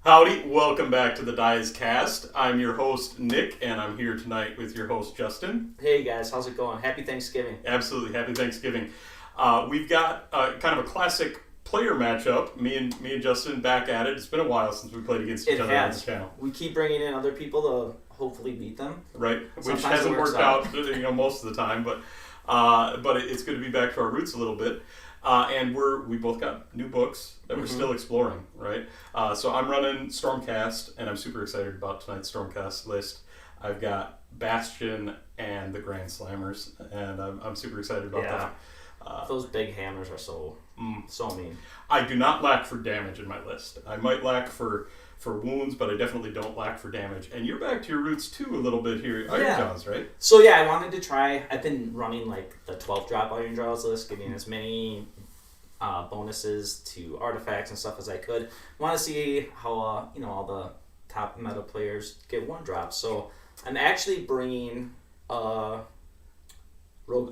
Howdy, welcome back to the Dice Cast. I'm your host, Nick, and I'm here tonight with your host, Justin. Hey guys, how's it going? Happy Thanksgiving. Absolutely, happy Thanksgiving. We've got kind of a classic player matchup. Me and Justin back at it. It's been a while since we played against each other on this channel. We keep bringing in other people to hopefully beat them. Right, which hasn't worked out most of the time, but it's good to be back to our roots a little bit. And we both got new books that we're still exploring, right? So I'm running Stormcast, and I'm super excited about tonight's Stormcast list. I've got Bastian and the Grand Slammers, and I'm super excited about that. Those big hammers are so mean. I do not lack for damage in my list. I might lack for wounds, but I definitely don't lack for damage. And you're back to your roots too a little bit here, Ironjawz, right? So yeah, I wanted to try. I've been running like the 12 drop Ironjawz list, getting as many bonuses to artifacts and stuff as I could. Want to see how all the top meta players get one drop. So I'm actually bringing Rogue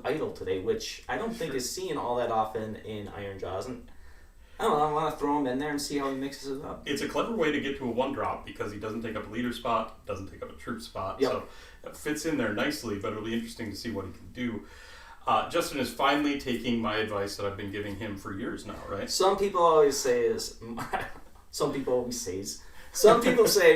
Idol today, which I don't think is seen all that often in Ironjawz. And I don't know, I want to throw him in there and see how he mixes it up. It's a clever way to get to a one drop because he doesn't take up a leader spot, doesn't take up a troop spot. Yep. So it fits in there nicely, but it'll be interesting to see what he can do. Justin is finally taking my advice that I've been giving him for years now, right? Some people say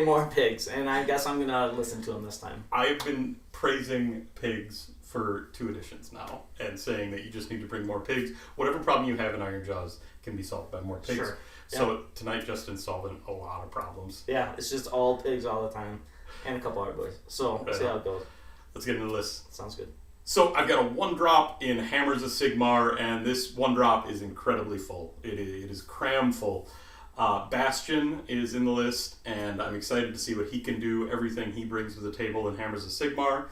more pigs, and I guess I'm going to listen to him this time. I've been praising pigs for 2 editions now and saying that you just need to bring more pigs. Whatever problem you have in Ironjawz can be solved by more pigs. Sure. So tonight Justin's solving a lot of problems. Yeah, it's just all pigs all the time and a couple hard boys. So we'll see how it goes. Let's get into the list. Sounds good. So I've got a 1-drop in Hammers of Sigmar, and this 1-drop is incredibly full. It is cram full. Bastian is in the list, and I'm excited to see what he can do, everything he brings to the table in Hammers of Sigmar.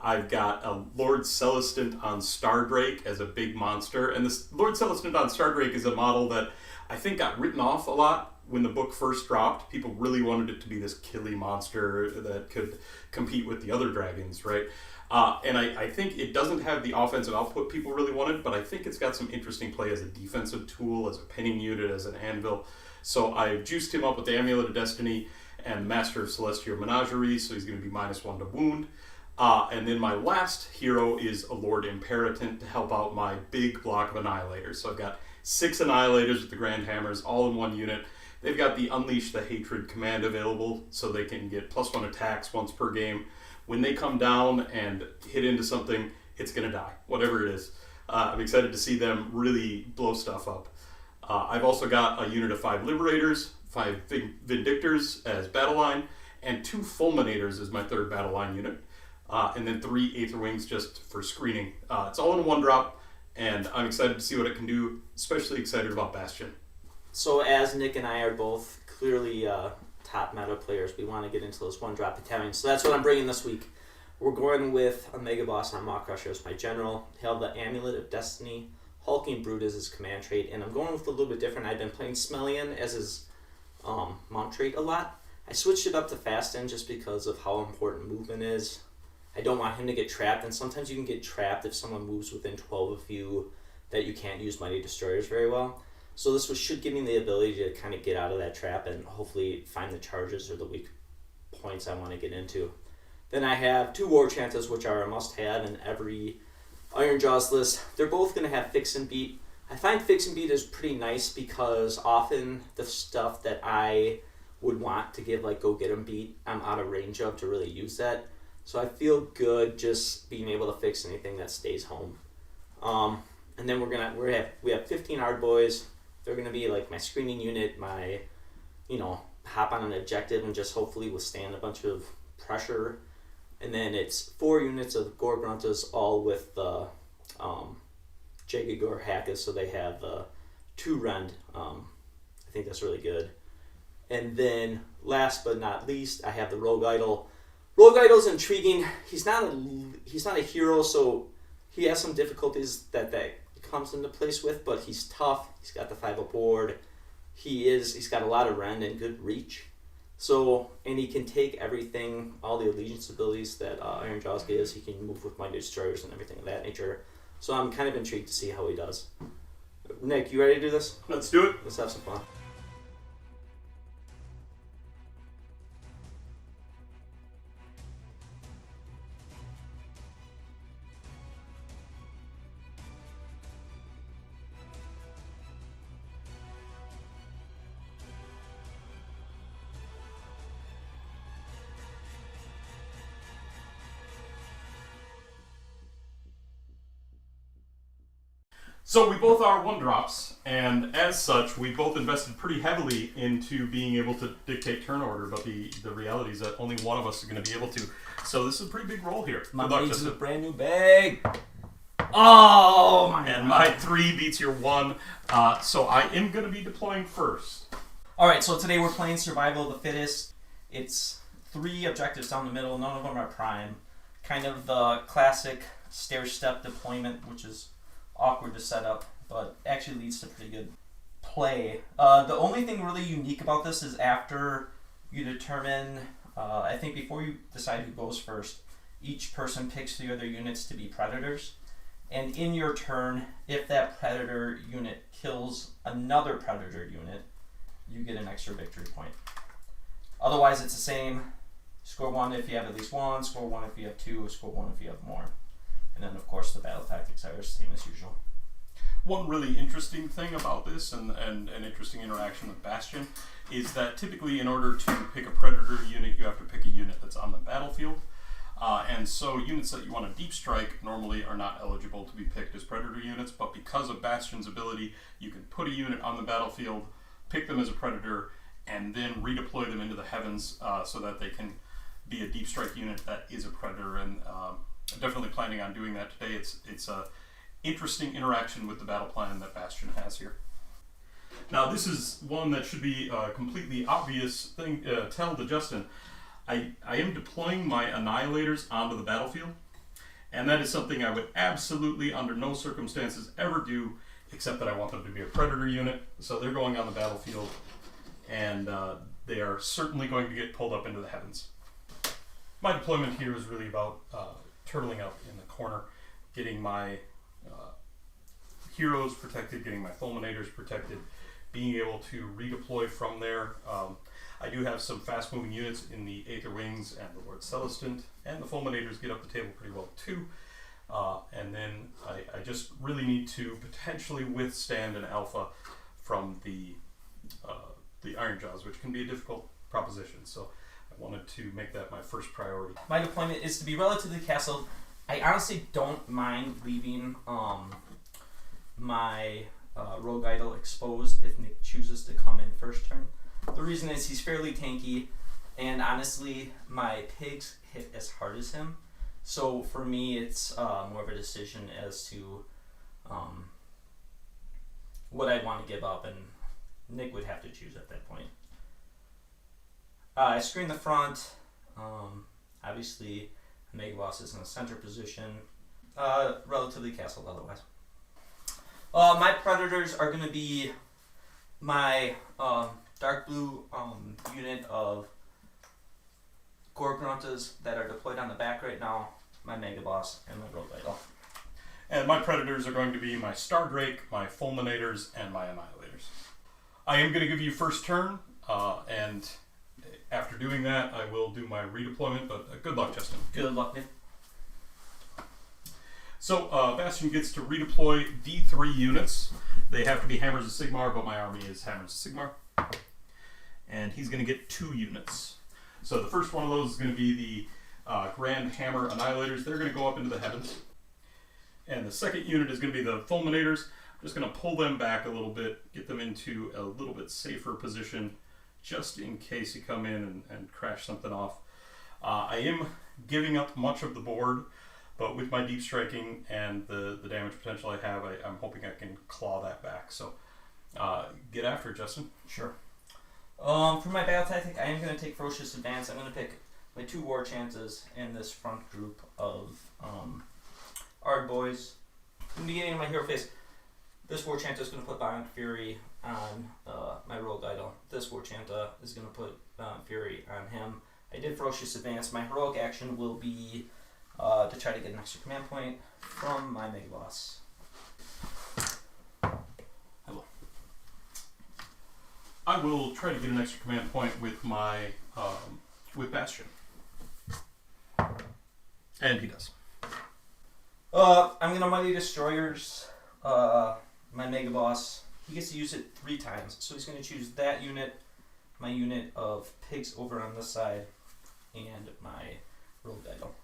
I've got a Lord Celestant on Stardrake as a big monster, and this Lord Celestant on Stardrake is a model that I think got written off a lot when the book first dropped. People really wanted it to be this killy monster that could compete with the other dragons, right? And I think it doesn't have the offensive output people really wanted, but I think it's got some interesting play as a defensive tool, as a pinning unit, as an anvil. So I've juiced him up with the Amulet of Destiny and Master of Celestial Menagerie, so he's going to be -1 to wound. And then my last hero is a Lord Imperatant to help out my big block of Annihilators. So I've got 6 Annihilators with the grandhammers, all in one unit. They've got the Unleash the Hatred command available, so they can get +1 attacks once per game. When they come down and hit into something, it's going to die, whatever it is. I'm excited to see them really blow stuff up. I've also got a unit of 5 Liberators, 5 Vindictors as battle line, and 2 Fulminators as my 3rd battle line unit. And then 3 Aether Wings just for screening. It's all in 1-drop, and I'm excited to see what it can do, especially excited about Bastian. So as Nick and I are both clearly top meta players, we want to get into those 1-drop battalions. So that's what I'm bringing this week. We're going with a Mega Boss on Maw-Krusha as my general. He'll have the Amulet of Destiny, Hulking Brute as his command trait, and I'm going with a little bit different. I've been playing Smellian as his mount trait a lot. I switched it up to Fasten just because of how important movement is. I don't want him to get trapped, and sometimes you can get trapped if someone moves within 12 of you that you can't use Mighty Destroyers very well. So this should give me the ability to kind of get out of that trap and hopefully find the charges or the weak points I want to get into. Then I have 2 War Chantas, which are a must-have in every Ironjawz list. They're both going to have Fix and Beat. I find Fix and Beat is pretty nice because often the stuff that I would want to give, like Go Get 'em Beat, I'm out of range of to really use that. So I feel good just being able to fix anything that stays home. And then we have 15 hard boys. They're gonna be like my screening unit, my hop on an objective and just hopefully withstand a bunch of pressure. And then it's 4 units of Gore-Gruntas, all with the Jagged Gore Hackus, so they have 2 rend. I think that's really good. And then last but not least, I have the Rogue Idol. Rogue Idol's intriguing. He's not a hero, so he has some difficulties that comes into place with, but he's tough. He's got the 5-up board. He's got a lot of rend and good reach. So, and he can take everything, all the allegiance abilities that Ironjawz gives. He can move with Mighty Destroyers and everything of that nature. So I'm kind of intrigued to see how he does. Nick, you ready to do this? Let's do it. Let's have some fun. So we both are 1-drops, and as such, we both invested pretty heavily into being able to dictate turn order, but the reality is that only one of us is going to be able to. So this is a pretty big roll here. My needs a brand new bag. Oh my And God. my 3 beats your 1, so I am going to be deploying first. Alright, so today we're playing Survival of the Fittest. It's 3 objectives down the middle, none of them are prime. Kind of the classic stair-step deployment, which is awkward to set up, but actually leads to pretty good play. The only thing really unique about this is after you determine, I think before you decide who goes first, each person picks 3 other units to be predators. And in your turn, if that predator unit kills another predator unit, you get an extra victory point. Otherwise, it's the same. Score 1 if you have at least 1, score 1 if you have 2, score 1 if you have more. And then, of course, the battle tactics are the same as usual. One really interesting thing about this, and an interesting interaction with Bastian, is that typically in order to pick a predator unit, you have to pick a unit that's on the battlefield. And so units that you want to deep strike normally are not eligible to be picked as predator units, but because of Bastian's ability, you can put a unit on the battlefield, pick them as a predator, and then redeploy them into the heavens so that they can be a deep strike unit that is a predator. And I'm definitely planning on doing that today. It's a interesting interaction with the battle plan that Bastian has here. Now this is one that should be a completely obvious thing. Tell to Justin, I am deploying my Annihilators onto the battlefield, and that is something I would absolutely under no circumstances ever do, except that I want them to be a predator unit. So they're going on the battlefield, and they are certainly going to get pulled up into the heavens. My deployment here is really about turtling up in the corner, getting my heroes protected, getting my Fulminators protected, being able to redeploy from there. I do have some fast-moving units in the Aether Wings and the Lord Celestant, and the Fulminators get up the table pretty well too. And then I just really need to potentially withstand an alpha from the Ironjawz, which can be a difficult proposition. So I wanted to make that my first priority. My deployment is to be relatively castled. I honestly don't mind leaving my Rogue Idol exposed if Nick chooses to come in first turn. The reason is he's fairly tanky, and honestly, my pigs hit as hard as him. So for me, it's more of a decision as to what I'd want to give up, and Nick would have to choose at that point. I screen the front. Obviously, Megaboss is in the center position. Relatively castled otherwise. My predators are going to be my dark blue unit of Gore-Gruntas that are deployed on the back right now, my Megaboss, and my Rogue Idol. And my predators are going to be my Stardrake, my Fulminators, and my Annihilators. I am going to give you first turn, and after doing that, I will do my redeployment, but good luck, Justin. Good luck, Nick. So, Bastian gets to redeploy D3 units. They have to be Hammers of Sigmar, but my army is Hammers of Sigmar. And he's going to get 2 units. So the first one of those is going to be the grandhammer Annihilators. They're going to go up into the heavens. And the second unit is going to be the Fulminators. I'm just going to pull them back a little bit, get them into a little bit safer position, just in case you come in and crash something off. I am giving up much of the board, but with my deep striking and the damage potential I have, I'm hoping I can claw that back. So get after it, Justin. Sure. For my battle tactic, I am going to take Ferocious Advance. I'm going to pick my 2 War Chances in this front group of Ard Boys. In the beginning of my hero phase, this War Chanta is going to put Violent Fury on my Rogue Idol. This War Chanta is going to put Violent Fury on him. I did Ferocious Advance. My heroic action will be to try to get an extra command point from my Megaboss. I will try to get an extra command point with my with Bastian, and he does. I'm gonna Mighty Destroyers my Megaboss. He gets to use it 3 times, so he's gonna choose that unit, my unit of pigs over on this side, and my Rogue Idol.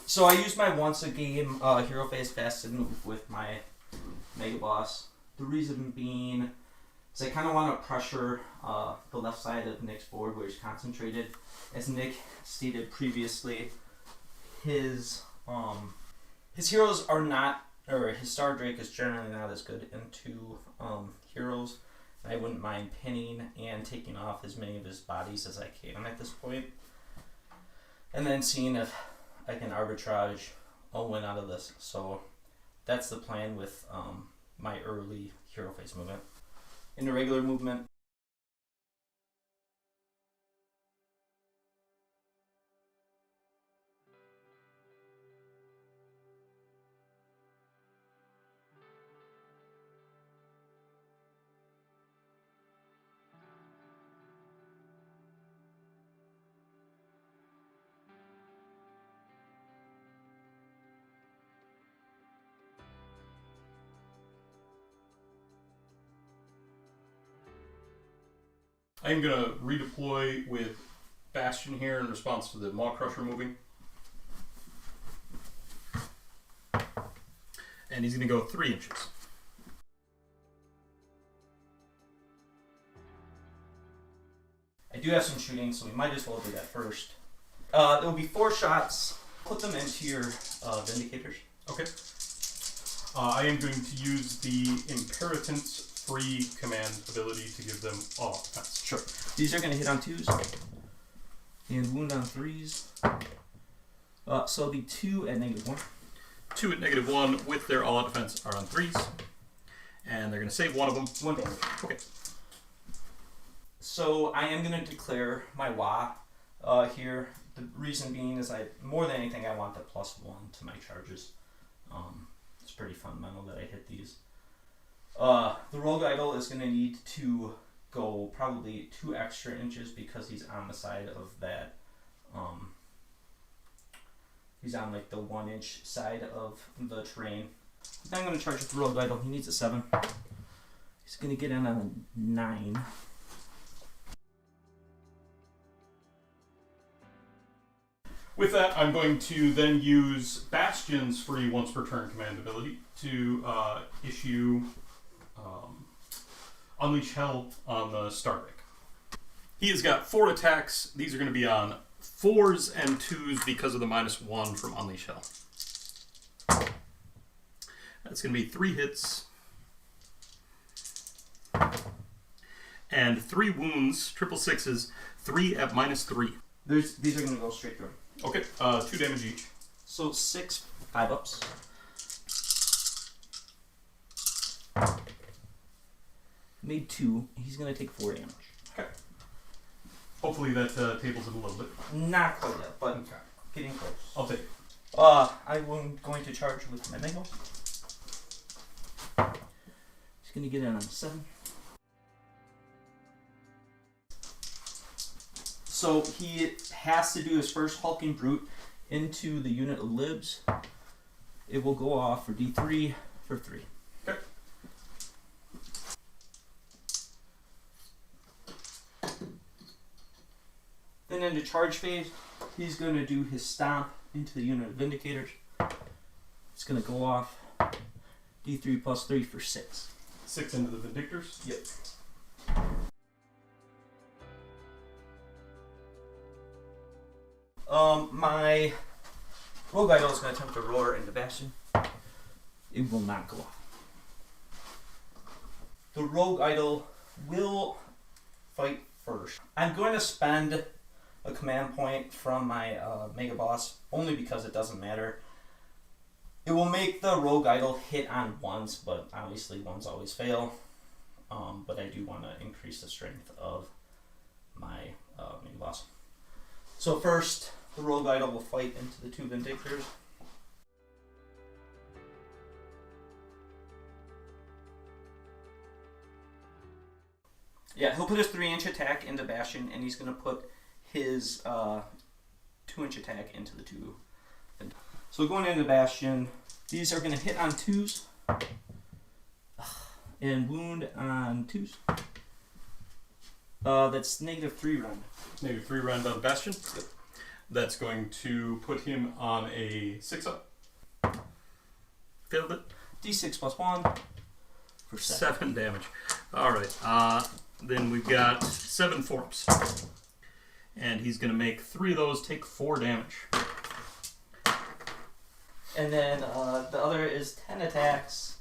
So I use my once a game hero phase fasted move with my Mega Boss. The reason being is I kind of want to pressure the left side of Nick's board where he's concentrated. As Nick stated previously, his heroes are not, or his Star Drake is generally not as good into heroes. I wouldn't mind pinning and taking off as many of his bodies as I can at this point. And then seeing if I can arbitrage a win out of this. So that's the plan with my early hero phase movement. In the regular movement, I am going to redeploy with Bastian here in response to the Maw-Krusha moving. And he's going to go 3 inches. I do have some shooting, so we might as well do that first. There will be 4 shots. Put them into your Vindicators. Okay. I am going to use the Imperitance free command ability to give them all defense. Sure. These are going to hit on 2s and wound on 3s. So it'll be 2 at -1. 2 at -1 with their all-out defense are on 3s. And they're going to save one of them. 1 damage. Okay. So I am going to declare my Wa here. The reason being is more than anything, I want the +1 to my charges. It's pretty fundamental that I hit these. The Rogue Idol is going to need to go probably 2 extra inches because he's on the side of that. He's on like the 1 inch side of the terrain. Then I'm going to charge with the Rogue Idol. He needs a 7. He's going to get in on a 9. With that, I'm going to then use Bastion's free once per turn command ability to issue Unleash Hell on the Star Drake. He has got 4 attacks. These are going to be on 4s and 2s because of the -1 from Unleash Hell. That's going to be 3 hits and 3 wounds, 666s, 3 at -3. These are going to go straight through. Okay, 2 damage each. So 6 5-ups. Made 2. He's going to take 4 damage. Okay. Hopefully that tables it a little bit. Not quite yet, but Okay. getting close. I'll take it. I'm going to charge with my Mango. He's going to get in on 7. So he has to do his first Hulking Brute into the unit of libs. It will go off for D3 for 3. Okay. Then into charge phase, he's going to do his stomp into the unit of Vindicators. It's going to go off D3 plus 3 for 6. 6 into the Vindictors. Yep. My Rogue Idol is going to attempt to roar into Bastion. It will not go off. The Rogue Idol will fight first. I'm going to spend a command point from my Mega Boss only because it doesn't matter. It will make the Rogue Idol hit on 1s, but obviously 1s always fail. But I do want to increase the strength of my Mega Boss. So first, the Rogue Idol will fight into the 2 Vindictors. Yeah, he'll put his 3-inch attack into Bastion, and he's going to put his 2-inch attack into the 2. So going into Bastion, these are going to hit on 2s and wound on 2s. That's -3 rend. -3 rend on Bastion. Yep. That's going to put him on a 6-up. Failed it. D6 plus 1. for 7. 7 damage. Alright, then we've got 7 4-ups. And he's going to make 3 of those take 4 damage. And then the other is 10 attacks,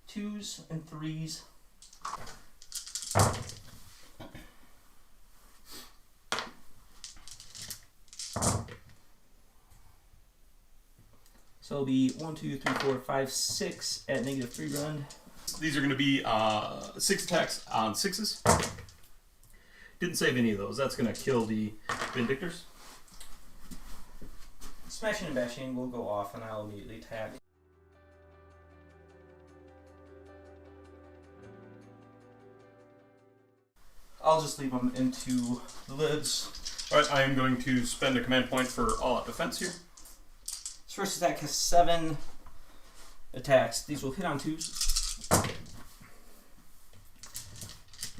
2s and 3s. So it'll be 1, 2, 3, 4, 5, 6 at -3 run. These are going to be 6 attacks on 6s. Didn't save any of those. That's going to kill the Vindictors. Smashing and bashing will go off, and I'll immediately attack. I'll just leave them into the lids. Alright, I am going to spend a command point for all-out defense here. This first attack has 7 attacks. These will hit on 2s.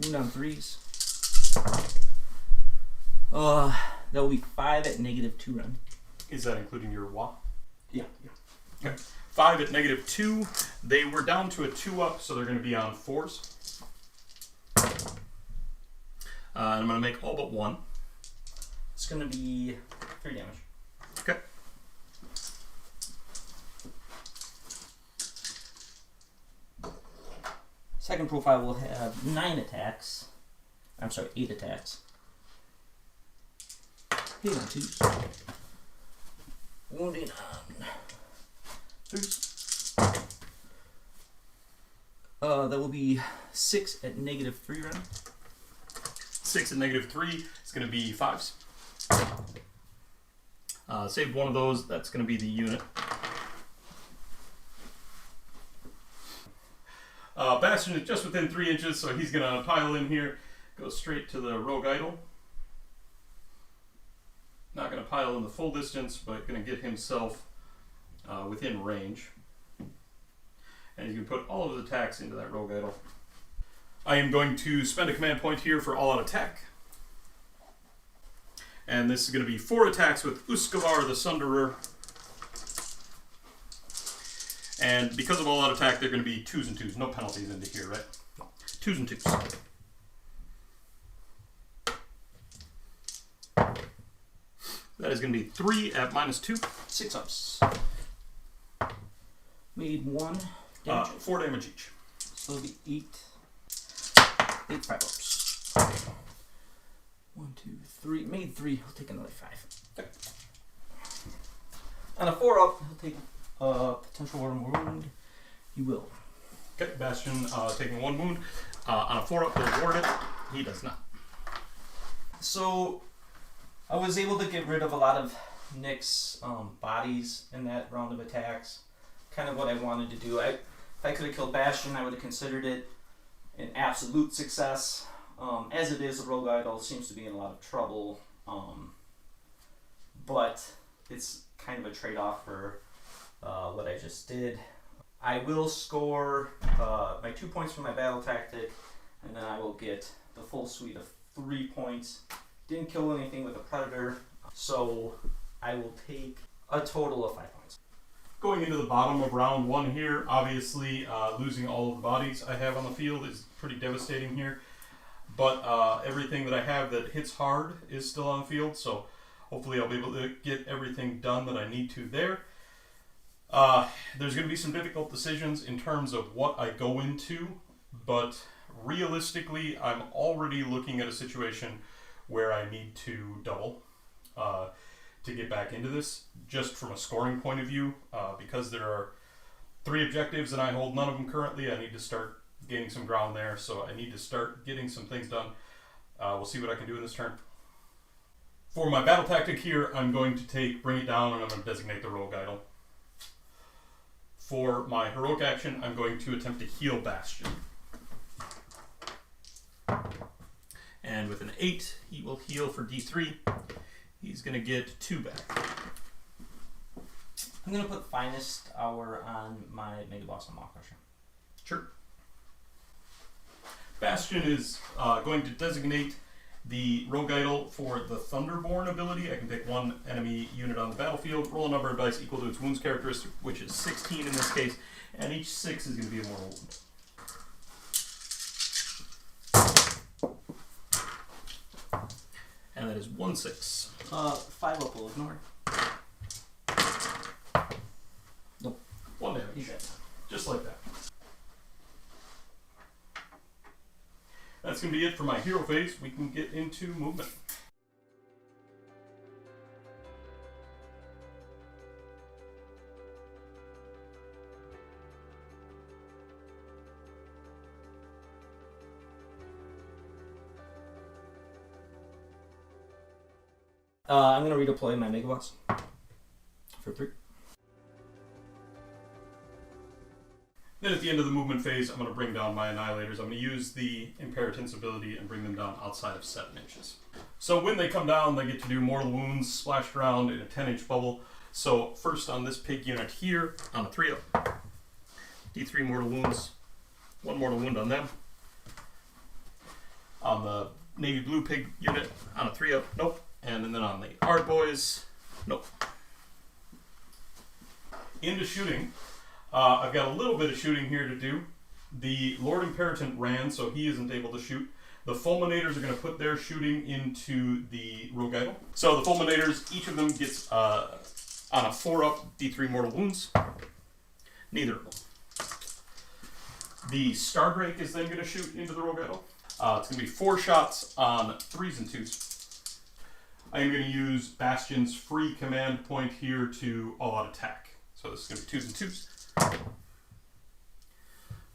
Wound on 3s. That will be 5 at -2 run. Is that including your Wa? Yeah. Okay. 5 at -2. They were down to a 2-up, so they're going to be on 4s. And I'm going to make all but 1. It's going to be 3 damage. Okay. Second profile will have 9 attacks. I'm sorry, 8 attacks. Hitting on 2s. Wounding on 3s. That will be 6 at -3 run. 6 at -3 is going to be 5s. Saved one of those. That's going to be the unit. Bastian is just within 3 inches, so he's going to pile in here. Go straight to the Rogue Idol. Not going to pile in the full distance, but going to get himself within range. And he's going to put all of his attacks into that Rogue Idol. I am going to spend a command point here for all-out attack. And this is going to be 4 attacks with Uskavar the Sunderer. And because of all-out attack, they're going to be 2s and 2s. No penalties into here, right? 2s and 2s. That is going to be 3 at -2. 6 ups. Made 1 damage. 4 damage each. So it'll be 8 5-ups. 1, 2, 3. Made 3. He'll take another 5. Okay. On a 4-up, he'll take a potential 1 wound. He will. Okay, Bastian taking 1 wound. On a 4-up, he'll ward it. He does not. So I was able to get rid of a lot of Nick's bodies in that round of attacks. Kind of what I wanted to do. If I could have killed Bastian, I would have considered it an absolute success. As it is, the Rogue Idol seems to be in a lot of trouble. But it's kind of a trade-off for what I just did. I will score my 2 points for my battle tactic, and then I will get the full suite of 3 points. Didn't kill anything with a predator, so I will take a total of 5 points. Going into the bottom of round 1 here, obviously losing all of the bodies I have on the field is pretty devastating here. But everything that I have that hits hard is still on the field, so hopefully I'll be able to get everything done that I need to there. There's going to be some difficult decisions in terms of what I go into, but realistically, I'm already looking at a situation where I need to double to get back into this, just from a scoring point of view, because there are 3 objectives and I hold none of them currently. I need to start gaining some ground there, so I need to start getting some things done. We'll see what I can do in this turn. For my battle tactic here, I'm going to bring it down, and I'm going to designate the Rogue Idol. For my heroic action, I'm going to attempt to heal Bastian. And with an 8, he will heal for D3. He's going to get 2 back. I'm going to put Finest Hour on my Mega Boss on Maw-Krusha. Sure. Bastian is going to designate the Rogue Idol for the Thunderborn ability. I can pick 1 enemy unit on the battlefield, roll a number of dice equal to its wounds characteristic, which is 16 in this case, and each 6 is going to be a mortal wound. And that is 1/6. 5 up will ignore. Nope. 1 damage. He's dead. Just like that. That's going to be it for my hero phase. We can get into movement. I'm going to redeploy my Mega Boss for 3. Then at the end of the movement phase, I'm going to bring down my Annihilators. I'm going to use the Imperitance ability and bring them down outside of 7 inches. So when they come down, they get to do mortal wounds splashed around in a 10-inch bubble. So first on this pig unit here, on a 3-up, D3 mortal wounds, 1 mortal wound on them. On the navy blue pig unit, on a 3-up, nope. And then on the Art Boys, nope. Into shooting. I've got a little bit of shooting here to do. The Lord Imperatant ran, so he isn't able to shoot. The Fulminators are going to put their shooting into the Rogue Idol. So the Fulminators, each of them gets on a 4-up D3 mortal wounds. Neither of them. The Stardrake is then going to shoot into the Rogue Idol. It's going to be 4 shots on 3s and 2s. I am going to use Bastion's free command point here to all-out attack. So this is going to be 2s and 2s.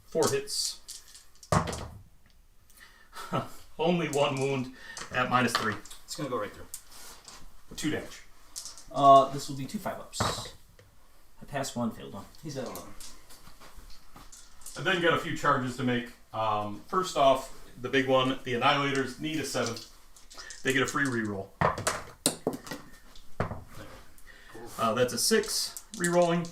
4 hits. Only 1 wound at -3. It's going to go right through. 2 damage. This will be 2 5-ups. I passed 1, failed 1. He's at 11. I then got a few charges to make. First off, the big one, the Annihilators need a 7. They get a free reroll. That's a 6 rerolling.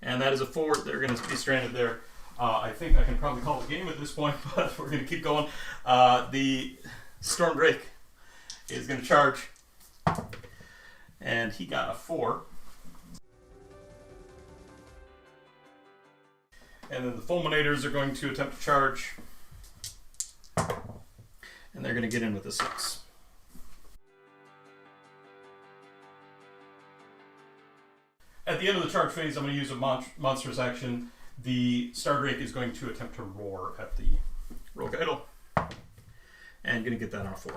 And that is a 4. They're going to be stranded there. I think I can probably call the game at this point, but we're going to keep going. The Stormdrake is going to charge. And he got a 4. And then the Fulminators are going to attempt to charge. And they're going to get in with a 6. At the end of the charge phase, I'm going to use a monstrous action. The Stardrake is going to attempt to roar at the Rogue Idol. And going to get that on a 4.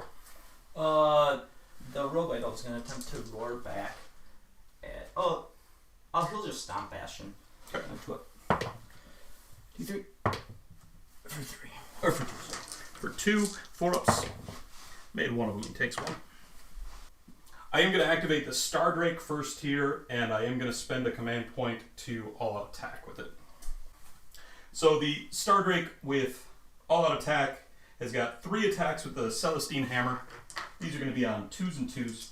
The Rogue Idol is going to attempt to roar back at... he'll just stomp Bastion. Okay. D3. For 3. Or for 2, sorry. For 2, 4-ups. Made 1 of them. He takes 1. I am going to activate the Stardrake first here, and I am going to spend a command point to all-out attack with it. So the Stardrake with all-out attack has got 3 attacks with the Celestine Hammer. These are going to be on 2s and 2s.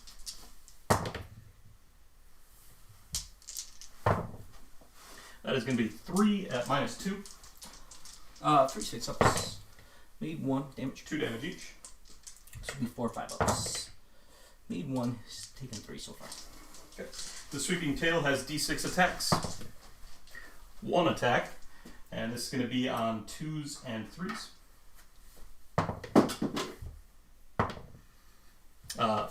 That is going to be 3 at -2. 3 6-ups. Made 1 damage. 2 damage each. This will be 4 5-ups. Made 1. He's taken 3 so far. Okay. The Sweeping Tail has D6 attacks. 1 attack. And this is going to be on 2s and 3s.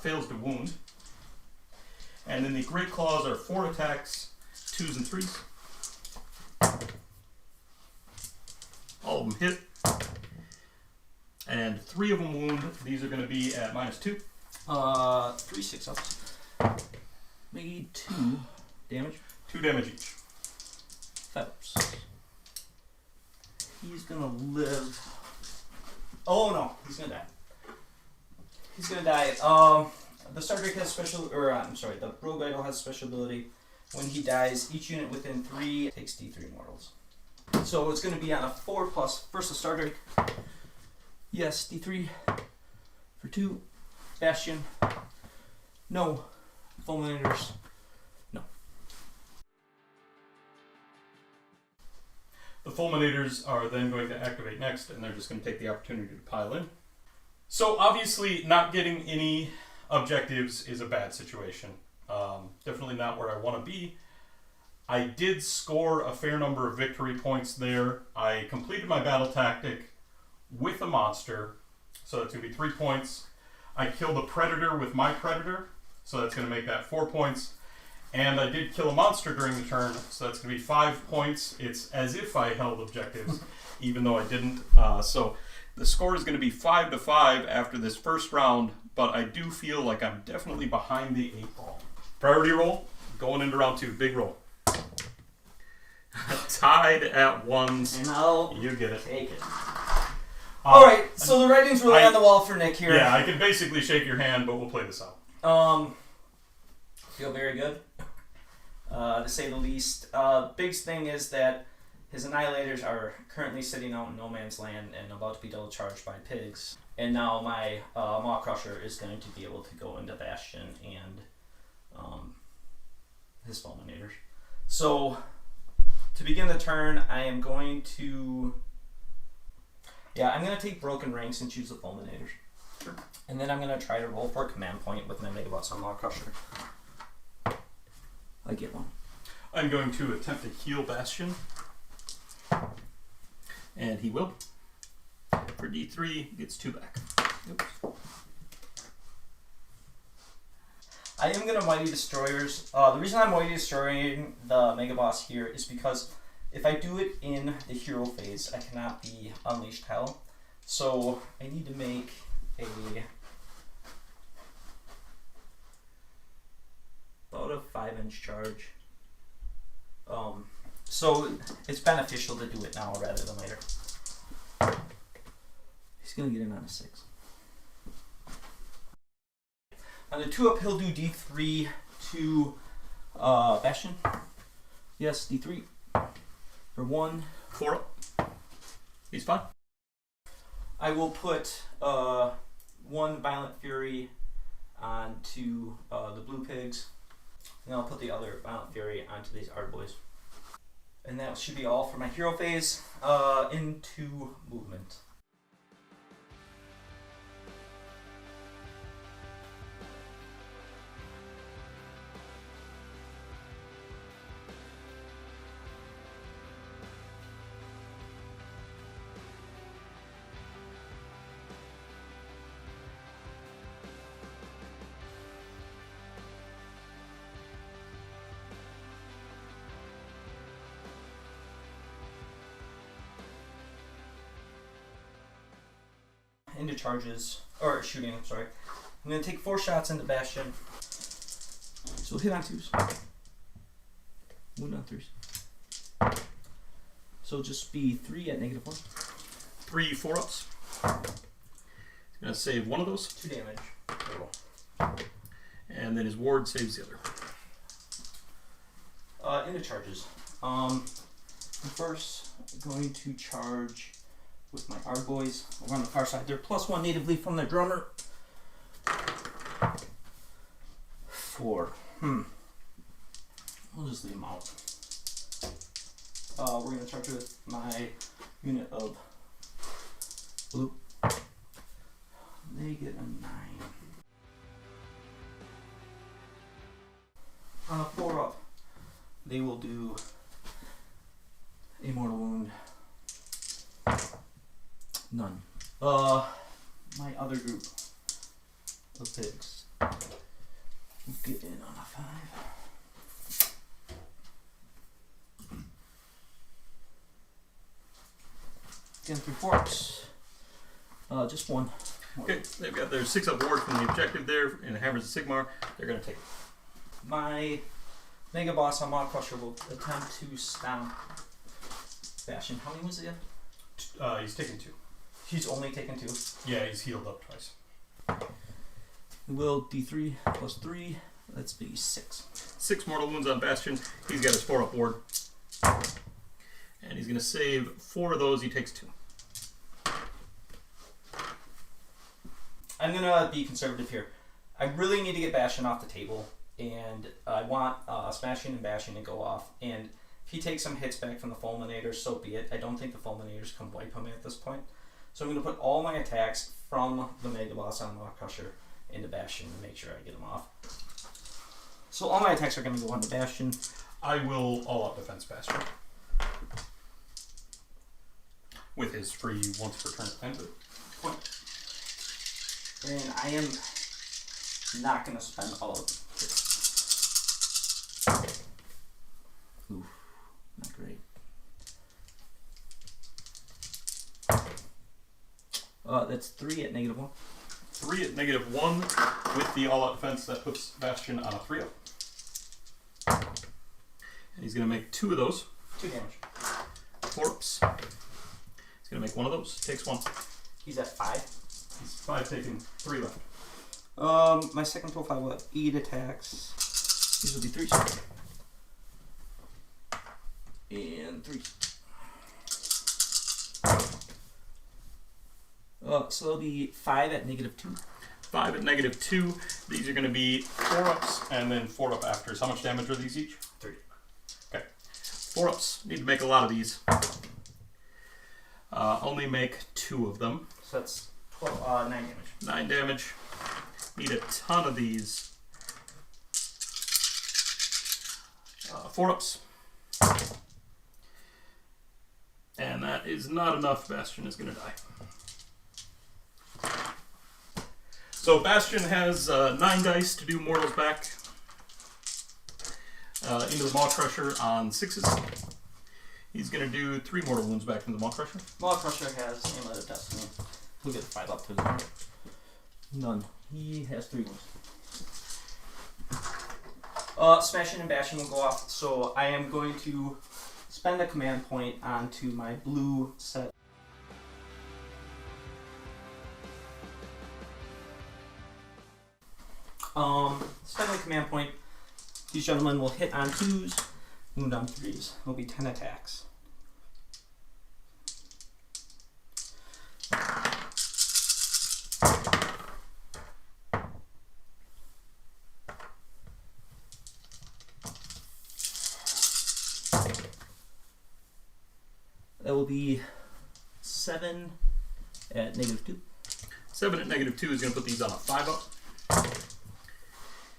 Fails to wound. And then the Great Claws are 4 attacks, 2s and 3s. All of them hit. And 3 of them wound. These are going to be at -2. 3 6-ups. Made 2 damage. 2 damage each. 5-ups. He's gonna live. Oh no, he's gonna die. He's gonna die. The Stardrake has special, the Rogue Idol has special ability. When he dies, each unit within 3 takes D3 mortals. So it's gonna be on a 4+. First the Stardrake. Yes, D3 for 2. Bastion. No. Fulminators. No. The Fulminators are then going to activate next, and they're just going to take the opportunity to pile in. So obviously, not getting any objectives is a bad situation. Definitely not where I want to be. I did score a fair number of victory points there. I completed my battle tactic with a monster, so that's going to be 3 points. I killed a predator with my predator, so that's going to make that 4 points. And I did kill a monster during the turn, so that's going to be 5 points. It's as if I held objectives, even though I didn't. So the score is going to be 5-5 after this first round, but I do feel like I'm definitely behind the 8 ball. Priority roll, going into round 2. Big roll. Tied at 1s. And I'll You get it. take it. Alright, so the writing's really on the wall for Nick here. Yeah, I can basically shake your hand, but we'll play this out. Feel very good, to say the least. Big thing is that his Annihilators are currently sitting out in no man's land and about to be double charged by pigs. And now my Maw-Krusha is going to be able to go into Bastion and his Fulminators. So, to begin the turn, I am going to... Yeah, I'm going to take Broken Ranks and choose the Fulminators. Sure. And then I'm going to try to roll for a command point with my Megabots on Maw-Krusha. I get one. I'm going to attempt to heal Bastion. And he will. For D3, gets 2 back. Oops. I am going to Mighty Destroyers. The reason I'm Mighty Destroying the Megaboss here is because if I do it in the hero phase, I cannot be Unleashed Hell. So I need to make about a 5-inch charge. So it's beneficial to do it now rather than later. He's going to get in on a 6. On the 2-up, he'll do D3 to Bastion. Yes, D3 for 1. 4 up. He's fine. I will put 1 Violent Fury onto the Blue Pigs, and I'll put the other Violent Fury onto these Ardboys. And that should be all for my hero phase. Into movement. Into charges, or shooting, I'm sorry. I'm going to take 4 shots into Bastion. So we'll hit on 2s. Wound on 3s. So it'll just be 3 at -1. 3 4-ups. He's going to save one of those. 2 damage. And then his ward saves the other. Into charges. I'm first going to charge with my Ardboys over on the far side. They're +1 natively from their drummer. 4. We'll just leave them out. We're going to charge with my unit of blue. They get a 9. On a 4-up, they will do a mortal wound. None. My other group of pigs get in on a 5. Again, 3 4-ups. Just 1. Okay, they've got their 6-up ward from the objective there in Hammers of Sigmar. They're going to take it. My Mega Boss on Maw-Krusha will attempt to stomp Bastion. How many was it again? He's taking 2. He's only taken 2. Yeah, he's healed up twice. Will D3 plus 3. Let's be 6. 6 mortal wounds on Bastion. He's got his 4-up ward. And he's going to save 4 of those. He takes 2. I'm going to be conservative here. I really need to get Bastion off the table. And I want Smashing and Bashing to go off. And if he takes some hits back from the Fulminators, so be it. I don't think the Fulminators can wipe him at this point. So I'm going to put all my attacks from the Mega Boss on Maw-Krusha into Bastion to make sure I get him off. So all my attacks are going to go on the Bastion. I will all-out defense Bastion. With his free once per turn defensive point. And I am not going to spend all of it. Ooh, not great. That's 3 at -1. 3 at -1 with the all-out defense. That puts Bastian on a 3-up. And he's going to make 2 of those. 2 damage. 4-ups. He's going to make 1 of those. Takes 1. He's at 5. He's 5, taking 3 left. My second profile will have 8 attacks. These will be 3s. And 3. So it'll be 5 at -2. 5 at -2. These are going to be 4-ups and then 4-up afters. How much damage are these each? 3. Okay. 4-ups. Need to make a lot of these. Only make 2 of them. So that's 9 damage. 9 damage. Need a ton of these. 4-ups. And that is not enough. Bastian is going to die. So Bastian has 9 dice to do mortals back into the Maw-Krusha on 6s. He's going to do 3 mortal wounds back into the Maw-Krusha. Maw-Krusha has Amulet of Destiny. He'll get 5 up to his none. He has 3 wounds. Smashing and Bashing will go off, so I am going to spend a command point onto my blue set. Spend a command point. These gentlemen will hit on 2s, wound on 3s. It'll be 10 attacks. That will be 7 at -2. 7 at -2 is going to put these on a 5-up.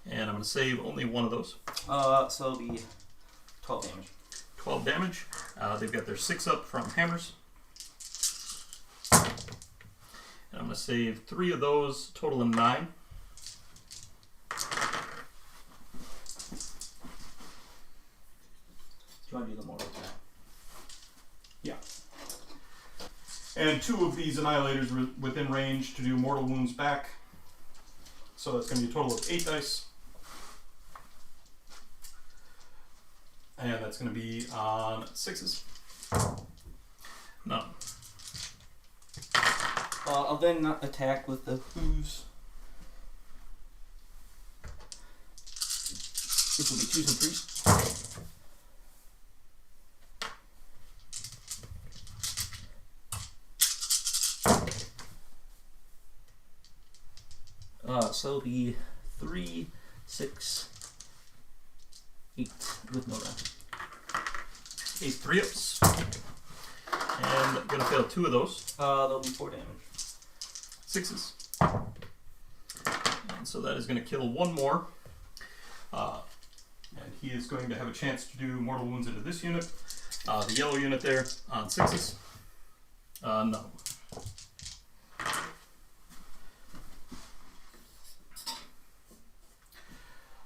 And I'm going to save only 1 of those. So it'll be 12 damage. 12 damage. They've got their 6-up from Hammers. And I'm going to save 3 of those, total of 9. Do you want to do the mortal attack? Yeah. And 2 of these Annihilators within range to do mortal wounds back. So that's going to be a total of 8 dice. And that's going to be on 6s. No. I'll then attack with the hooves. This will be 2s and 3s. So it'll be 3, 6, 8 with no round. 8 3-ups. And I'm going to fail 2 of those. There'll be 4 damage. 6s. And so that is going to kill 1 more. And he is going to have a chance to do mortal wounds into this unit. The yellow unit there on 6s. No.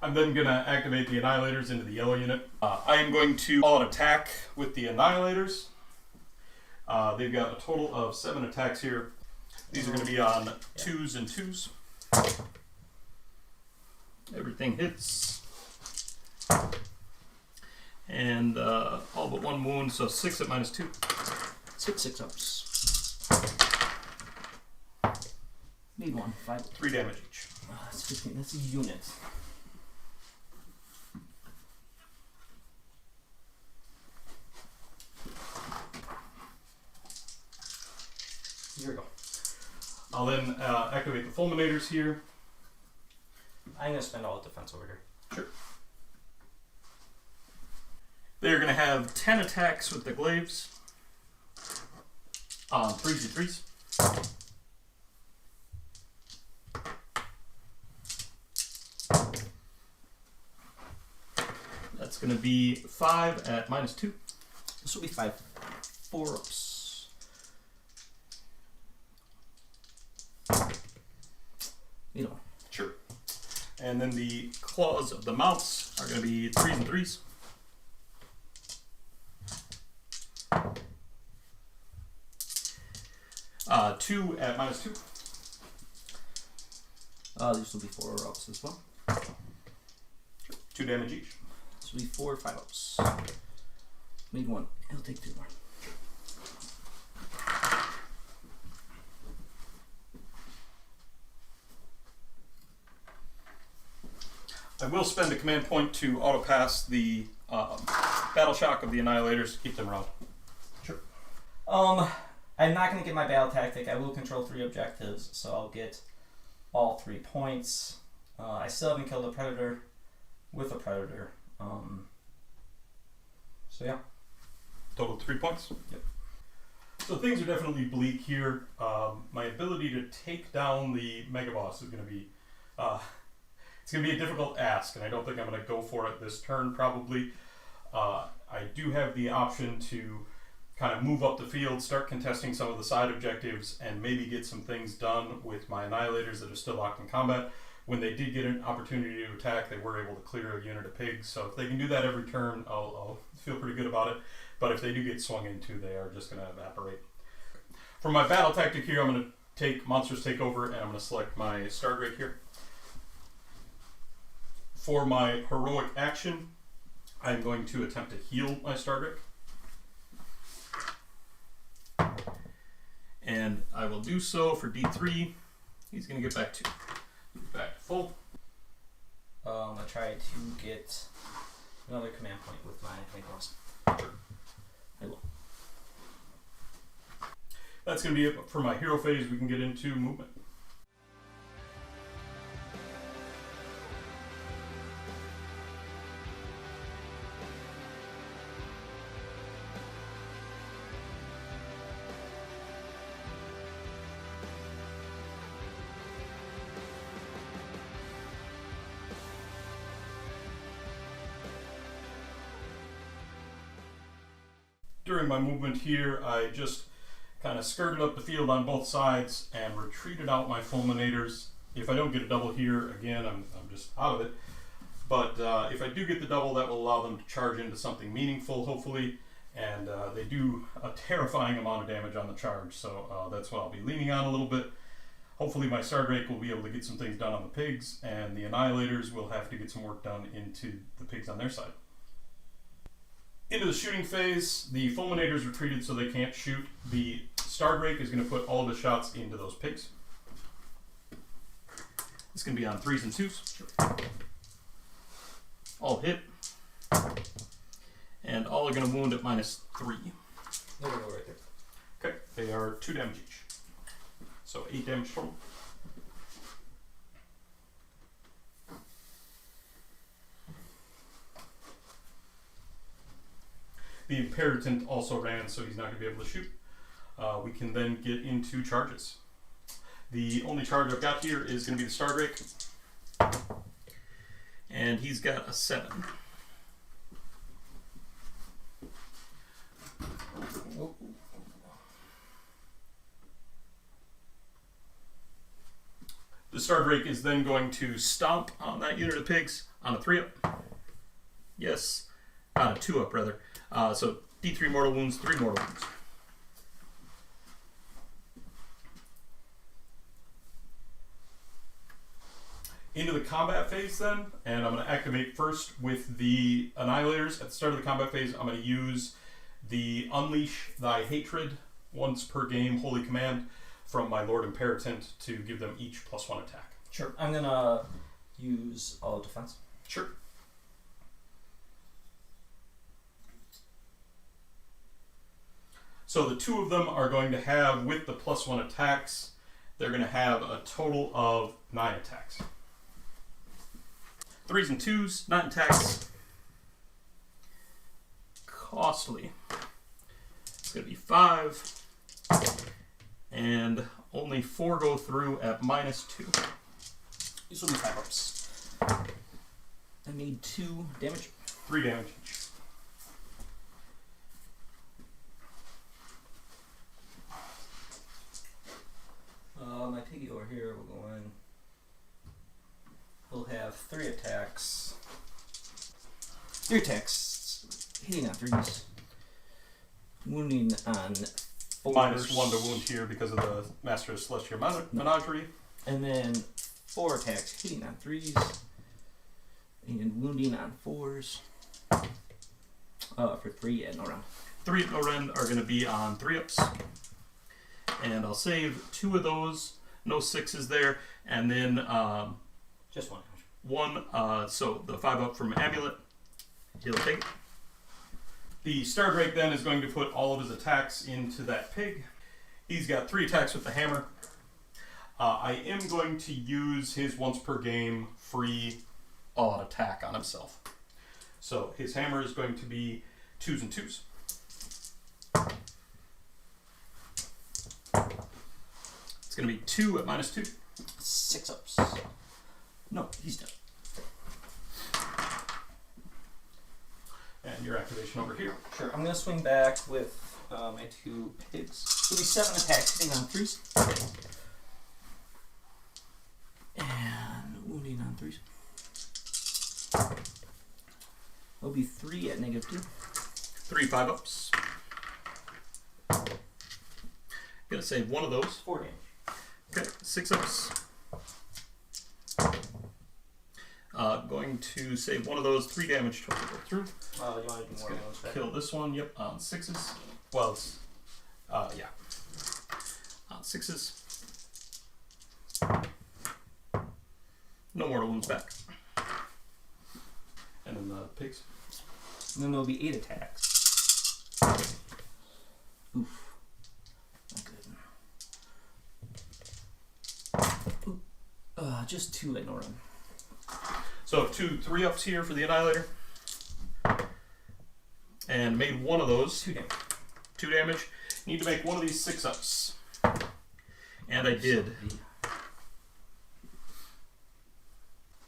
I'm then going to activate the Annihilators into the yellow unit. I am going to all out attack with the Annihilators. They've got a total of 7 attacks here. These are going to be on 2s and 2s. Everything hits. And all but 1 wound, so 6 at -2. 6 6-ups. Need 1. 5. 3 damage each. That's 15. That's a unit. Here we go. I'll then activate the Fulminators here. I'm going to spend all the defense over here. Sure. They're going to have 10 attacks with the glaives. On 3s and 3s. That's going to be 5 at -2. This will be 5 4-ups. And then the claws of the mouse are going to be 3s and 3s. Two at -2. These will be 4 ups as well. 2 damage each. This will be 4 5 ups. Need 1. He'll take 2 more. I will spend a command point to auto-pass the Battle Shock of the Annihilators to keep them around. Sure. I'm not going to get my battle tactic. I will control 3 objectives, so I'll get all 3 points. I still haven't killed a predator with a predator. So yeah. Total 3 points. Yep. So things are definitely bleak here. My ability to take down the Mega Boss is going to be it's going to be a difficult ask, and I don't think I'm going to go for it this turn probably. I do have the option to kind of move up the field, start contesting some of the side objectives, and maybe get some things done with my Annihilators that are still locked in combat. When they did get an opportunity to attack, they were able to clear a unit of pigs, so if they can do that every turn, I'll feel pretty good about it. But if they do get swung into, they are just going to evaporate. For my battle tactic here, I'm going to take Monsters Take Over, and I'm going to select my Stardrake here. For my heroic action, I'm going to attempt to heal my Stardrake. And I will do so for D3. He's going to get back to full. I try to get another command point with my Nicholas. I will. That's going to be it for my hero phase. We can get into movement. During my movement here, I just kind of skirted up the field on both sides and retreated out my Fulminators. If I don't get a double here, again, I'm just out of it. But if I do get the double, that will allow them to charge into something meaningful, hopefully. And they do a terrifying amount of damage on the charge, so that's what I'll be leaning on a little bit. Hopefully my Stardrake will be able to get some things done on the pigs, and the Annihilators will have to get some work done into the pigs on their side. Into the shooting phase, the Fulminators retreated so they can't shoot. The Stardrake is going to put all of the shots into those pigs. It's going to be on 3s and 2s. Sure. All hit. And all are going to wound at -3. They're going to go right there. Okay, they are 2 damage each. So 8 damage total. The Imperatant also ran, so he's not going to be able to shoot. We can then get into charges. The only charge I've got here is going to be the Stardrake. And he's got a 7. The Stardrake is then going to stomp on that unit of pigs on a 3-up. Yes, on a 2-up rather. So D3 mortal wounds, 3 mortal wounds. Into the combat phase then, and I'm going to activate first with the Annihilators. At the start of the combat phase, I'm going to use the Unleash Thy Hatred once per game holy command from my Lord Imperatant to give them each +1 attack. Sure. I'm going to use all defense. Sure. So the 2 of them are going to have, with the +1 attacks, they're going to have a total of 9 attacks. 3s and 2s, 9 attacks. Costly. It's going to be 5. And only 4 go through at -2. These will be 5 ups. I need 2 damage. 3 damage each. My piggy over here will go in. He'll have 3 attacks. 3 attacks. Hitting on 3s. Wounding on 4s. -1 to wound here because of the Master of Celestial Menagerie. And then 4 attacks. Hitting on 3s. And wounding on 4s. For 3 at no round. 3 at no rend are going to be on 3-ups. And I'll save 2 of those. No 6s there. And then Just 1. So the 5-up from Amulet. He'll take it. The Stardrake then is going to put all of his attacks into that pig. He's got 3 attacks with the hammer. I am going to use his once per game free all-out attack on himself. So his hammer is going to be 2s and 2s. It's going to be 2 at -2. 6 ups. No, he's done. And your activation over here. Sure, I'm going to swing back with my 2 pigs. It'll be 7 attacks hitting on 3s. And wounding on 3s. It'll be 3 at -2. 3 5-ups. Gonna save 1 of those. 4 damage. Okay, 6-ups. Going to save 1 of those. 3 damage total go through. You want to do It's more gonna of those, right? kill this one. Yep, on 6s. Well, it's yeah, on 6s. No mortal wounds back. And then the pigs. And then there'll be 8 attacks. Oof. Not good. Ooh. Just 2 at no run. So 2 3-ups here for the Annihilator. And made 1 of those. 2 damage. 2 damage. Need to make 1 of these 6-ups. And I did.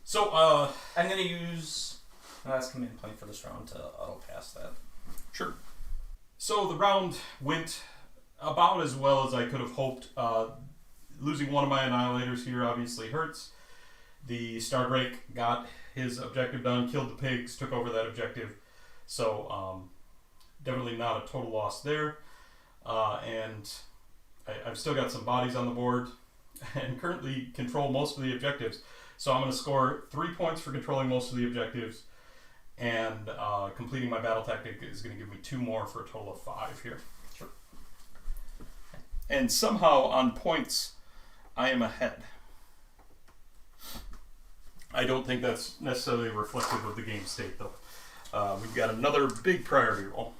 So, I'm going to use last command point for this round to auto pass that. Sure. So the round went about as well as I could have hoped. Losing 1 of my Annihilators here obviously hurts. The Stardrake got his objective done, killed the pigs, took over that objective. So definitely not a total loss there. And I've still got some bodies on the board and currently control most of the objectives. So I'm going to score 3 points for controlling most of the objectives. And completing my battle tactic is going to give me 2 more for a total of 5 here. Sure. And somehow on points, I am ahead. I don't think that's necessarily reflective of the game state, though. We've got another big priority roll.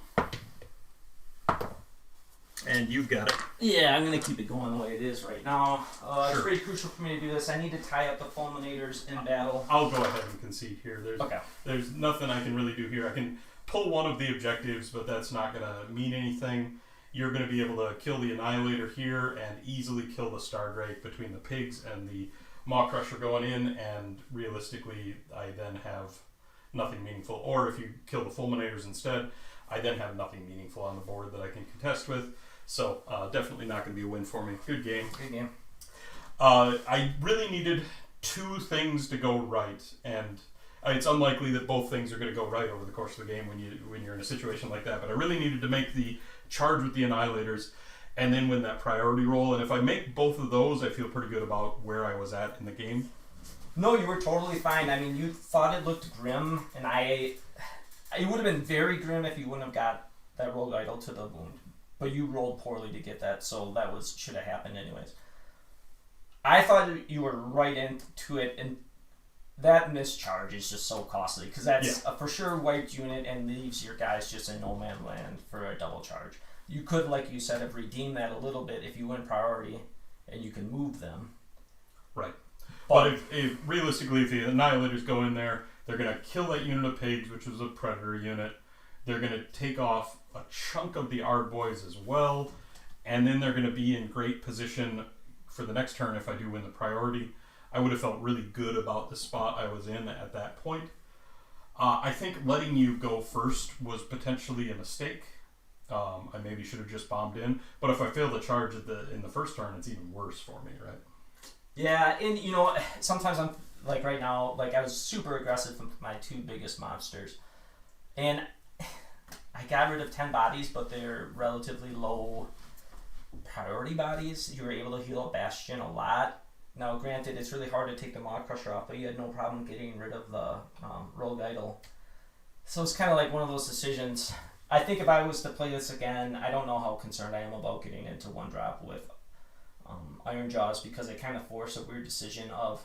And you've got it. Yeah, I'm going to keep it going the way it is right now. It's Sure. pretty crucial for me to do this. I need to tie up the Fulminators in battle. I'll go ahead and concede here. Okay. There's nothing I can really do here. I can pull 1 of the objectives, but that's not going to mean anything. You're going to be able to kill the Annihilator here and easily kill the Stardrake between the pigs and the Maw-Krusha going in, and realistically, I then have nothing meaningful. Or if you kill the Fulminators instead, I then have nothing meaningful on the board that I can contest with. So definitely not going to be a win for me. Good game. Good game. I really needed 2 things to go right, and it's unlikely that both things are going to go right over the course of the game when you're in a situation like that. But I really needed to make the charge with the Annihilators, and then win that priority roll. And if I make both of those, I feel pretty good about where I was at in the game. No, you were totally fine. I mean, you thought it looked grim, and it would have been very grim if you wouldn't have got that rogue idol to the wound. But you rolled poorly to get that, so that should have happened anyways. I thought you were right into it, and that mischarge is just so costly, because that's a for sure wiped unit and leaves your guys just in no man land for a double charge. You could, like you said, have redeemed that a little bit if you win priority and you can move them. Right. But if realistically, if the Annihilators go in there, they're going to kill that unit of pigs, which was a Predator unit. They're going to take off a chunk of the Ard Boys as well, and then they're going to be in great position for the next turn if I do win the priority. I would have felt really good about the spot I was in at that point. I think letting you go first was potentially a mistake. I maybe should have just bombed in, but if I fail the charge in the first turn, it's even worse for me, right? Yeah, and sometimes like right now, like I was super aggressive with my 2 biggest monsters, and I got rid of 10 bodies, but they're relatively low priority bodies. You were able to heal up Bastian a lot. Now, granted, it's really hard to take the Maw-Krusha off, but you had no problem getting rid of the Rogue Idol. So it's kind of like one of those decisions. I think if I was to play this again, I don't know how concerned I am about getting into 1-drop with Ironjawz, because it kind of forced a weird decision of,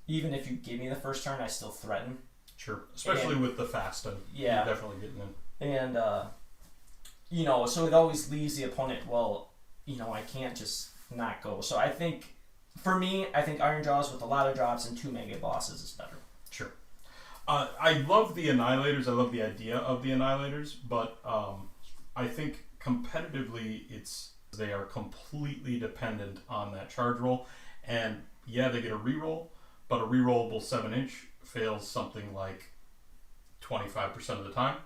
even if you give me the first turn, I still threaten. Sure, especially with the fast and yeah, you're definitely getting in. And so it always leaves the opponent, well, I can't just not go. So I think, for me, Ironjawz with a lot of drops and 2 mega bosses is better. Sure. I love the Annihilators. I love the idea of the Annihilators, but I think competitively they are completely dependent on that charge roll. And yeah, they get a reroll, but a rerollable 7-inch fails something like 25% of the time.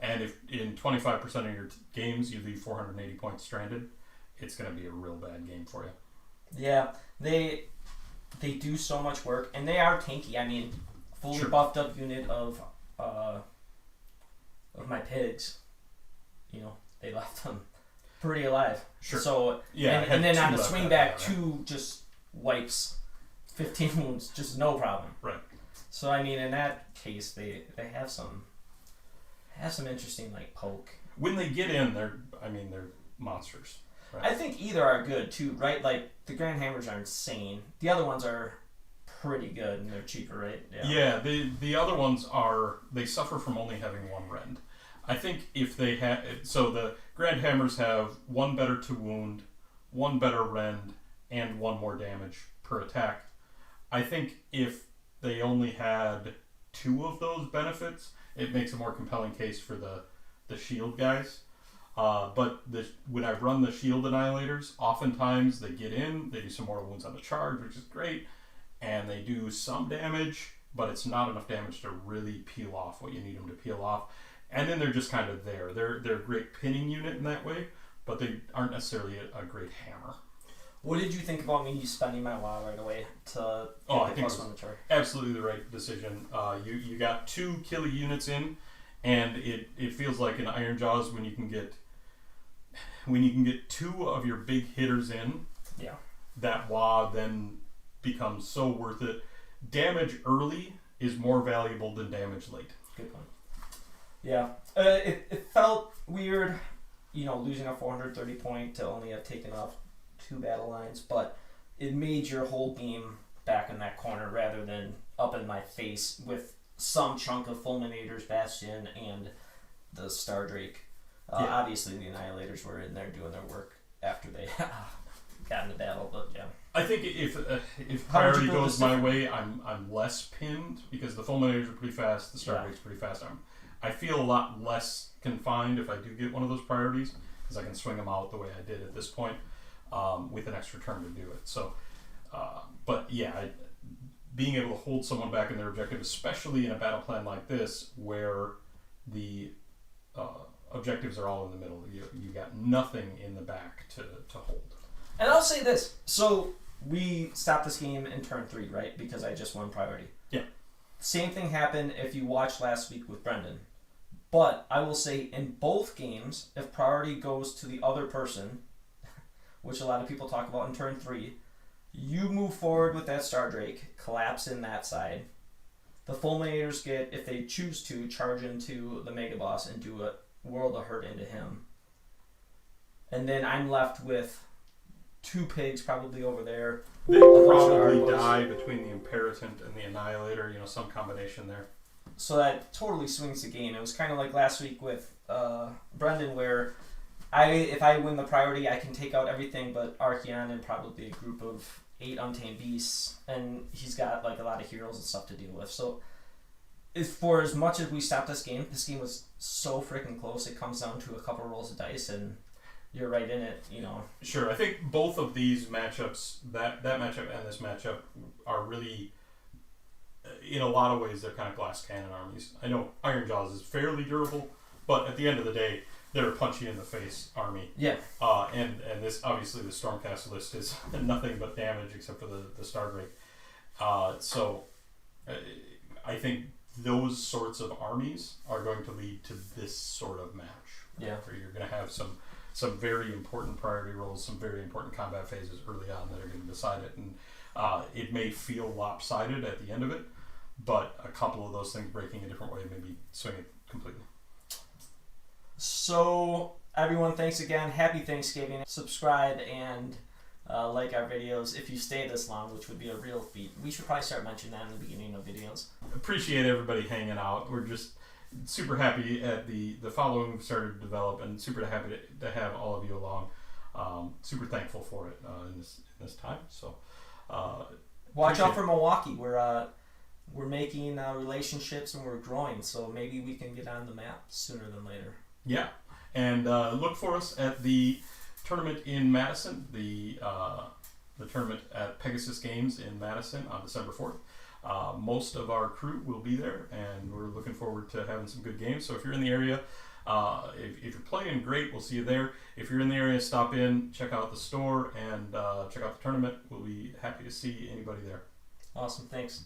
And if in 25% of your games you leave 480 points stranded, it's going to be a real bad game for you. Yeah, they do so much work, and they are tanky. I mean, fully buffed up unit of my pigs, they left them pretty alive. Sure. So yeah, and then on the swing back, 2 just wipes 15 wounds, just no problem. Right. So I mean, in that case, they have some interesting like poke. When they get in, they're monsters. Right. I think either are good too, right? Like the grandhammers are insane. The other ones are pretty good and they're cheaper, right? Yeah. The other ones they suffer from only having 1 rend. I think if they have, so the grandhammers have 1 better to wound, 1 better rend, and 1 more damage per attack. I think if they only had 2 of those benefits, it makes a more compelling case for the shield guys. But when I run the shield Annihilators, oftentimes they get in, they do some mortal wounds on the charge, which is great, and they do some damage, but it's not enough damage to really peel off what you need them to peel off. And then they're just kind of there. They're a great pinning unit in that way, but they aren't necessarily a great hammer. What did you think about me spending my WoW right away to I think +1 to charge? Absolutely the right decision. You got 2 kill units in, and it feels like in Ironjawz when you can get 2 of your big hitters in, yeah, that WoW then becomes so worth it. Damage early is more valuable than damage late. Good point. Yeah, it felt weird, losing a 430 point to only have taken off 2 battle lines, but it made your whole game back in that corner rather than up in my face with some chunk of Fulminators, Bastion, and the Stardrake. Obviously, the Annihilators were in there doing their work after they got into battle, but yeah. I think if priority goes my way, I'm less pinned because the Fulminators are pretty fast, the Stardrake's pretty fast. I feel a lot less confined if I do get one of those priorities because I can swing them out the way I did at this point with an extra turn to do it. So, but yeah, being able to hold someone back in their objective, especially in a battle plan like this where the objectives are all in the middle. You got nothing in the back to hold. And I'll say this. So we stopped this game in turn 3, right? Because I just won priority. Yeah. Same thing happened if you watched last week with Brendan. But I will say in both games, if priority goes to the other person, which a lot of people talk about in turn 3, you move forward with that Stardrake, collapse in that side. The Fulminators get, if they choose to, charge into the Mega Boss and do a world of hurt into him. And then I'm left with 2 pigs probably over there. They probably die between the Imperatant and the Annihilator, some combination there. So that totally swings the game. It was kind of like last week with Brendan where if I win the priority, I can take out everything but Archeon and probably a group of 8 Untamed Beasts, and he's got like a lot of heroes and stuff to deal with. So for as much as we stopped this game was so freaking close. It comes down to a couple rolls of dice and you're right in it, Sure, I think both of these matchups, that matchup and this matchup, are really, in a lot of ways, they're kind of glass cannon armies. I know Ironjawz is fairly durable, but at the end of the day, they're a punchy in the face army. Yeah. And this, obviously, the Stormcast list is nothing but damage except for the Stardrake. So I think those sorts of armies are going to lead to this sort of match. Yeah. Where you're going to have some very important priority roles, some very important combat phases early on that are going to decide it. And it may feel lopsided at the end of it, but a couple of those things breaking a different way maybe swing it completely. So, everyone, thanks again. Happy Thanksgiving. Subscribe and like our videos if you stay this long, which would be a real feat. We should probably start mentioning that in the beginning of videos. Appreciate everybody hanging out. We're just super happy at the following we've started to develop, and super happy to have all of you along. Super thankful for it in this time. So watch out for Milwaukee. We're making relationships and we're growing, so maybe we can get on the map sooner than later. Yeah, and look for us at the tournament in Madison, the tournament at Pegasus Games in Madison on December 4th. Most of our crew will be there, and we're looking forward to having some good games. So if you're in the area, if you're playing, great, we'll see you there. If you're in the area, stop in, check out the store, and check out the tournament. We'll be happy to see anybody there. Awesome, thanks.